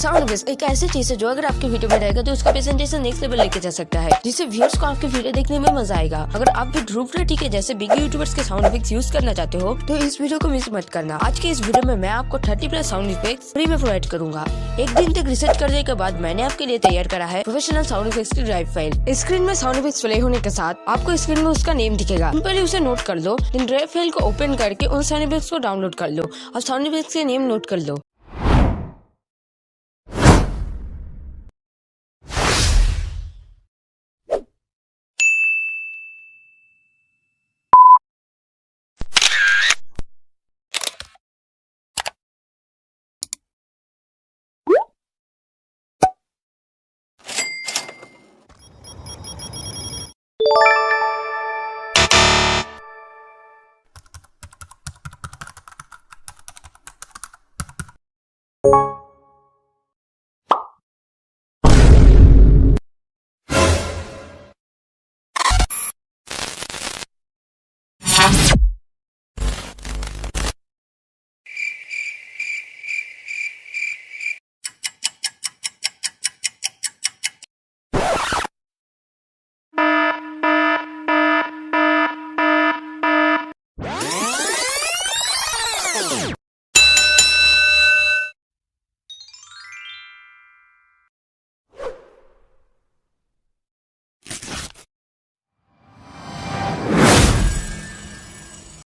Sound effects एक ऐसी चीज है जो अगर आपके वीडियो में रहेगा तो उसका प्रेजेंटेशन नेक्स्ट लेवल लेके जा सकता है, जिससे व्यूअर्स को आपके वीडियो देखने में मजा आएगा। अगर आप भी ध्रुव राठी के जैसे बिग यूट्यूबर्स के साउंड इफेक्ट्स यूज करना चाहते हो तो इस वीडियो को मिस मत करना। आज के इस वीडियो में मैं आपको 30+ साउंड इफेक्ट्स फ्री में प्रोवाइड करूंगा। एक दिन तक रिसर्च करने के बाद मैंने आपके लिए तैयार करा है प्रोफेशनल साउंड इफेक्ट्स की ड्राइव फाइल। स्क्रीन में साउंड इफेक्ट्स प्ले होने के साथ आपको स्क्रीन में उसका नेम दिखेगा। पहले उसे नोट कर लो, देन ड्राइव फाइल को ओपन करके उन साउंड इफेक्ट्स को डाउनलोड कर लो और साउंड इफेक्ट्स के नेम नोट कर लो।